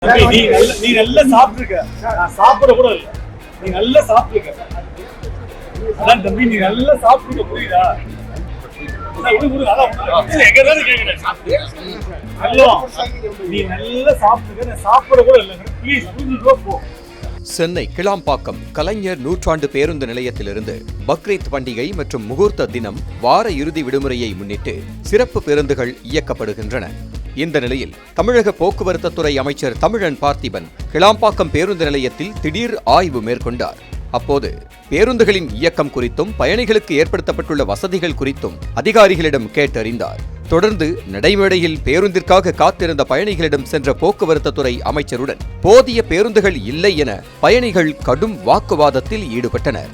நீ நல்லா சாப்பிட்டுருக்க, நான் சாப்பிட கூட இல்லை. நீ நல்லா சாப்பிட்டுருக்க, அதான் தம்பி, நீ நல்லா சாப்பிட்டுருக்க, புரியுதா? நீ நல்லா சாப்பிட்டுருக்க, நான் சாப்பிட கூட இல்லை. ப்ளீஸ் புரிஞ்சுக்கோ, போ. சென்னை கிளாம்பாக்கம் கலைஞர் நூற்றாண்டு பேருந்து நிலையத்திலிருந்து பக்ரீத் பண்டிகை மற்றும் முகூர்த்த தினம் வார இறுதி விடுமுறையை முன்னிட்டு சிறப்பு பேருந்துகள் இயக்கப்படுகின்றன. இந்த நிலையில் தமிழக போக்குவரத்து துறை அமைச்சர் தமிழன் பார்த்திபன் கிளாம்பாக்கம் பேருந்து நிலையத்தில் திடீர் ஆய்வு மேற்கொண்டார். அப்போது பேருந்துகளின் இயக்கம் குறித்தும் பயணிகளுக்கு ஏற்படுத்தப்பட்டுள்ள வசதிகள் குறித்தும் அதிகாரிகளிடம் கேட்டறிந்தார். தொடர்ந்து நடைமேடையில் பேருந்திற்காக காத்திருந்த பயணிகளிடம் சென்ற போக்குவரத்து துறை அமைச்சருடன் போதிய பேருந்துகள் இல்லை என பயணிகள் கடும் வாக்குவாதத்தில் ஈடுபட்டனர்.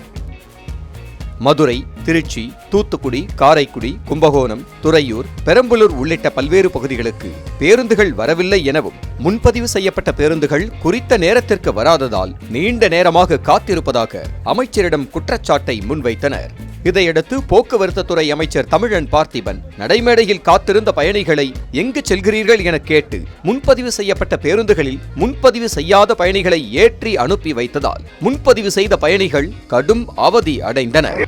மதுரை, திருச்சி, தூத்துக்குடி, காரைக்குடி, கும்பகோணம், துறையூர், பெரம்பலூர் உள்ளிட்ட பல்வேறு பகுதிகளுக்கு பேருந்துகள் வரவில்லை எனவும் முன்பதிவு செய்யப்பட்ட பேருந்துகள் குறித்த நேரத்திற்கு வராததால் நீண்ட நேரமாக காத்திருப்பதாக அமைச்சரிடம் குற்றச்சாட்டை முன்வைத்தனர். இதையடுத்து போக்குவரத்து துறை அமைச்சர் தமிழன் பார்த்திபன் நடைமேடையில் காத்திருந்த பயணிகளை எங்கு செல்கிறீர்கள் என கேட்டு முன்பதிவு செய்யப்பட்ட பேருந்துகளில் முன்பதிவு செய்யாத பயணிகளை ஏற்றி அனுப்பி வைத்ததால் முன்பதிவு செய்த பயணிகள் கடும் அவதி அடைந்தனர்.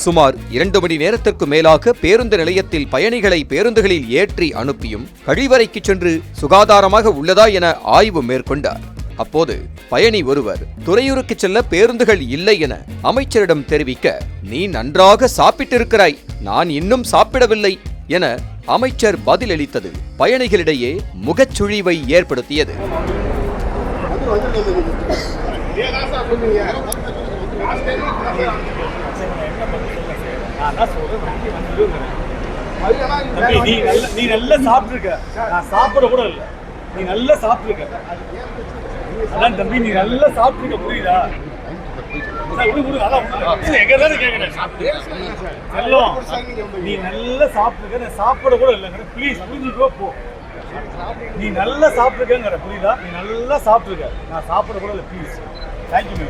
சுமார் 2 மணி நேரத்திற்கு மேலாக பேருந்து நிலையத்தில் பயணிகளை பேருந்துகளில் ஏற்றி அனுப்பியும் கழிவறைக்கு சென்று சுகாதாரமாக உள்ளதா என ஆய்வு மேற்கொண்டார். அப்போது பயணி ஒருவர் துறையூருக்கு செல்ல பேருந்துகள் இல்லை என அமைச்சரிடம் தெரிவிக்க, நீ நன்றாக சாப்பிட்டிருக்கிறாய், நான் இன்னும் சாப்பிடவில்லை என அமைச்சர் பதிலளித்தது பயணிகளிடையே முகச்சுழிவை ஏற்படுத்தியது. நீ நல்லா சாப்பிட்டுருக்க, நான் சாப்பிட கூட இல்லை. நீ நல்லா சாப்பிட்டுருக்க, அதான் தம்பி, நீ நல்லா சாப்பிட்டுருக்க, புரியுதா? நீ நல்லா சாப்பிட்டுருக்க, நான் சாப்பிட கூட இல்லை. ப்ளீஸ் புரிஞ்சுக்கோ, போ. நீ நல்லா சாப்பிட்டுருக்கங்கிற, புரியுதா? நீ நல்லா சாப்பிட்டுருக்க, நான் சாப்பிட கூட இல்லை. Please, thank you.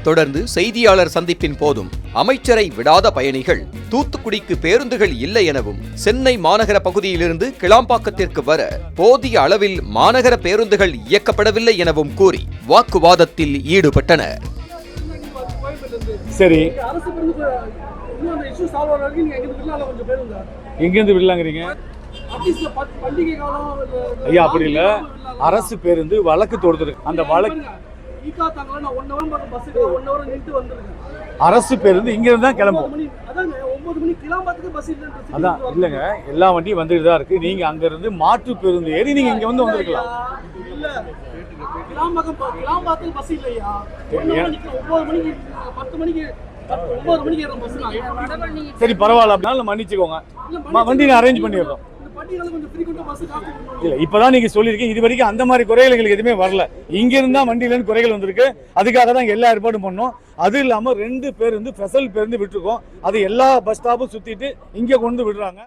தொடர்ந்து செய்தியாளர் சந்திப்பின் போதும் அமைச்சரை விடாத பயணிகள் தூத்துக்குடிக்கு பேருந்துகள் இல்லை எனவும் சென்னை மாநகர பகுதியிலிருந்து கிளாம்பாக்கத்திற்கு வர போதிய அளவில் மாநகர பேருந்துகள் இயக்கப்படவில்லை எனவும் கூறி வாக்குவாதத்தில் ஈடுபட்டனர். சரி, எங்கிருந்து விடலாங்கிறீங்க? ஐயா, அப்படி இல்ல, அரசு பேருந்து வழக்கு தொடுத்திருக்கு. அந்த வழக்கு அரசு பேருந்து இங்க இருந்து தான் கிளம்பும். அதான் இல்லங்க, எல்லா வண்டியும் வந்துட்டு தான் இருக்கு. நீங்க அங்க இருந்து மாற்று பேருந்து ஏறி நீங்க இங்க வந்து வந்திருக்கலாம். சரி, பரவாயில்ல, அப்படினாலும் மன்னிச்சுக்கோங்க. வண்டி நான் அரேஞ்ச் பண்ணிடுறோம். இல்ல, இப்பதான் நீங்க சொல்லிருக்கீங்க. இது வரைக்கும் அந்த மாதிரி குறைகள் எங்களுக்கு எதுவுமே வரல. இங்க இருந்தா வண்டியில இருந்து குறைகள் வந்திருக்கு. அதுக்காக தான் எல்லா ஏற்பாடும் பண்ணோம். அது இல்லாம 2 பேருந்து ஸ்பெஷல் பேருந்து விட்டுருக்கோம். அது எல்லா பஸ் ஸ்டாப்பும் சுத்திட்டு இங்க கொண்டு விடுறாங்க.